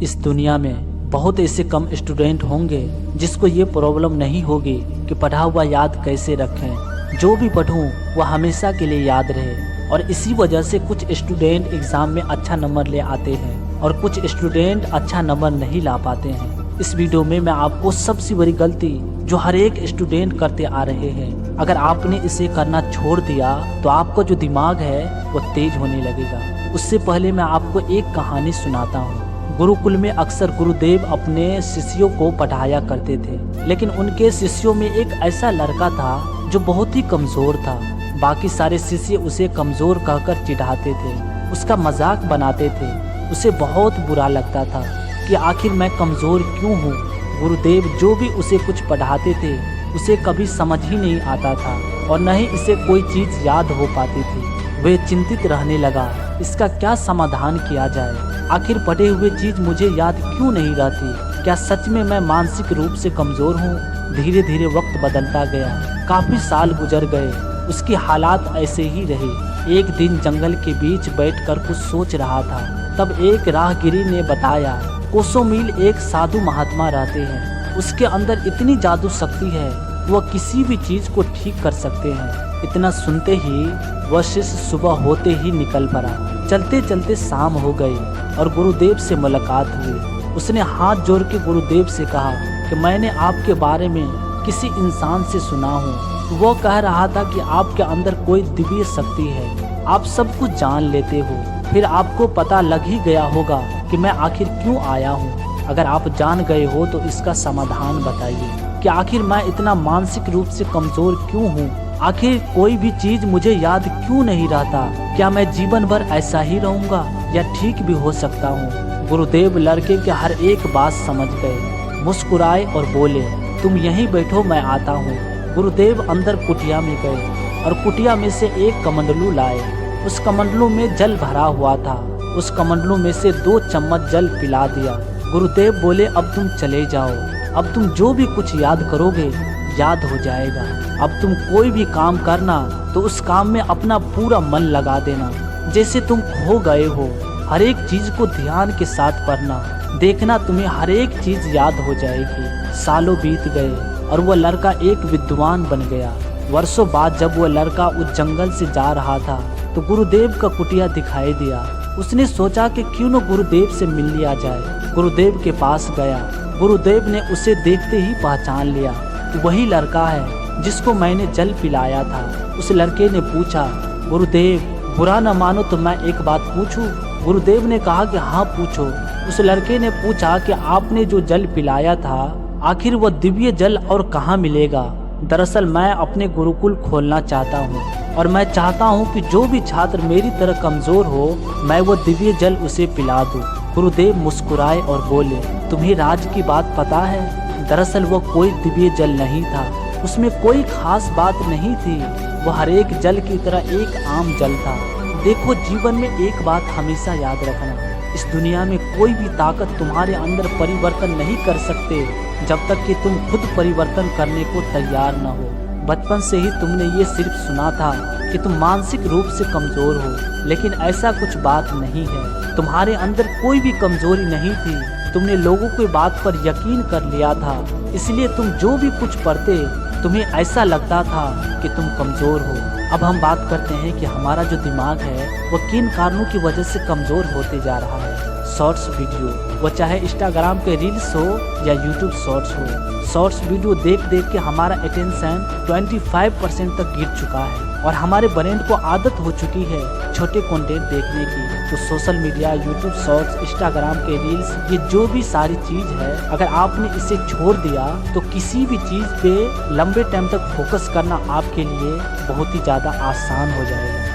इस दुनिया में बहुत ऐसे कम स्टूडेंट होंगे जिसको ये प्रॉब्लम नहीं होगी कि पढ़ा हुआ याद कैसे रखें। जो भी पढ़ूं वह हमेशा के लिए याद रहे। और इसी वजह से कुछ स्टूडेंट एग्ज़ाम में अच्छा नंबर ले आते हैं और कुछ स्टूडेंट अच्छा नंबर नहीं ला पाते हैं। इस वीडियो में मैं आपको सबसे बड़ी गलती जो हर एक स्टूडेंट करते आ रहे हैं, अगर आपने इसे करना छोड़ दिया तो आपका जो दिमाग है वो तेज होने लगेगा। उससे पहले मैं आपको एक कहानी सुनाता हूँ। गुरुकुल में अक्सर गुरुदेव अपने शिष्यों को पढ़ाया करते थे, लेकिन उनके शिष्यों में एक ऐसा लड़का था जो बहुत ही कमज़ोर था। बाकी सारे शिष्य उसे कमज़ोर कहकर चिढ़ाते थे, उसका मजाक बनाते थे। उसे बहुत बुरा लगता था कि आखिर मैं कमज़ोर क्यों हूँ। गुरुदेव जो भी उसे कुछ पढ़ाते थे उसे कभी समझ ही नहीं आता था और न ही इसे कोई चीज़ याद हो पाती थी। वह चिंतित रहने लगा, इसका क्या समाधान किया जाए। आखिर पढ़े हुए चीज़ मुझे याद क्यों नहीं रहती। क्या सच में मैं मानसिक रूप से कमज़ोर हूँ। धीरे धीरे वक्त बदलता गया, काफ़ी साल गुजर गए, उसकी हालात ऐसे ही रहे। एक दिन जंगल के बीच बैठकर कुछ सोच रहा था, तब एक राहगीरी ने बताया कोसों मील एक साधु महात्मा रहते हैं। उसके अंदर इतनी जादू शक्ति है, वह किसी भी चीज़ को ठीक कर सकते हैं। इतना सुनते ही वह शिष्य सुबह होते ही निकल पड़ा। चलते चलते शाम हो गई और गुरुदेव से मुलाकात हुई। उसने हाथ जोड़ के गुरुदेव से कहा कि मैंने आपके बारे में किसी इंसान से सुना हूँ। वो कह रहा था कि आपके अंदर कोई दिव्य शक्ति है, आप सब कुछ जान लेते हो। फिर आपको पता लग ही गया होगा कि मैं आखिर क्यों आया हूँ। अगर आप जान गए हो तो इसका समाधान बताइए कि आखिर मैं इतना मानसिक रूप से कमज़ोर क्यों हूँ। आखिर कोई भी चीज़ मुझे याद क्यों नहीं रहता। क्या मैं जीवन भर ऐसा ही रहूँगा या ठीक भी हो सकता हूँ। गुरुदेव लड़के के हर एक बात समझ गए, मुस्कुराए और बोले तुम यहीं बैठो, मैं आता हूँ। गुरुदेव अंदर कुटिया में गए और कुटिया में से एक कमंडलू लाए। उस कमंडलू में जल भरा हुआ था। उस कमंडलू में से 2 चम्मच जल पिला दिया। गुरुदेव बोले अब तुम चले जाओ, अब तुम जो भी कुछ याद करोगे याद हो जाएगा। अब तुम कोई भी काम करना तो उस काम में अपना पूरा मन लगा देना, जैसे तुम खो गए हो। हर एक चीज़ को ध्यान के साथ पढ़ना, देखना तुम्हें हर एक चीज़ याद हो जाएगी। सालों बीत गए और वह लड़का एक विद्वान बन गया। वर्षों बाद जब वह लड़का उस जंगल से जा रहा था तो गुरुदेव का कुटिया दिखाई दिया। उसने सोचा कि क्यों न गुरुदेव से मिल लिया जाए। गुरुदेव के पास गया। गुरुदेव ने उसे देखते ही पहचान लिया कि वही लड़का है जिसको मैंने जल पिलाया था। उस लड़के ने पूछा गुरुदेव बुरा न मानो तो मैं एक बात पूछूं। गुरुदेव ने कहा कि हाँ पूछो। उस लड़के ने पूछा कि आपने जो जल पिलाया था आखिर वह दिव्य जल और कहाँ मिलेगा। दरअसल मैं अपने गुरुकुल खोलना चाहता हूँ और मैं चाहता हूँ कि जो भी छात्र मेरी तरह कमज़ोर हो मैं वो दिव्य जल उसे पिला दूँ। गुरुदेव मुस्कुराए और बोले तुम्हें राज की बात पता है। दरअसल वो कोई दिव्य जल नहीं था, उसमें कोई खास बात नहीं थी। वह हर एक जल की तरह एक आम जल था। देखो जीवन में एक बात हमेशा याद रखना, इस दुनिया में कोई भी ताकत तुम्हारे अंदर परिवर्तन नहीं कर सकते जब तक कि तुम खुद परिवर्तन करने को तैयार न हो। बचपन से ही तुमने ये सिर्फ सुना था कि तुम मानसिक रूप से कमज़ोर हो, लेकिन ऐसा कुछ बात नहीं है। तुम्हारे अंदर कोई भी कमज़ोरी नहीं थी। तुमने लोगों की बात पर यकीन कर लिया था, इसलिए तुम जो भी कुछ पढ़ते तुम्हें ऐसा लगता था कि तुम कमज़ोर हो। अब हम बात करते हैं कि हमारा जो दिमाग है वह किन कारणों की वजह से कमज़ोर होते जा रहा है। शॉर्ट्स वीडियो, वो चाहे इंस्टाग्राम पे रील्स हो या यूट्यूब शॉर्ट्स हो। शॉर्ट्स वीडियो देख देख के हमारा अटेंशन 25% तक गिर चुका है और हमारे ब्रेन को आदत हो चुकी है छोटे कंटेंट देखने की। तो social media, YouTube shorts, Instagram के रील्स, ये जो भी सारी चीज़ है, अगर आपने इसे छोड़ दिया तो किसी भी चीज़ पे लंबे टाइम तक फोकस करना आपके लिए बहुत ही ज़्यादा आसान हो जाएगा।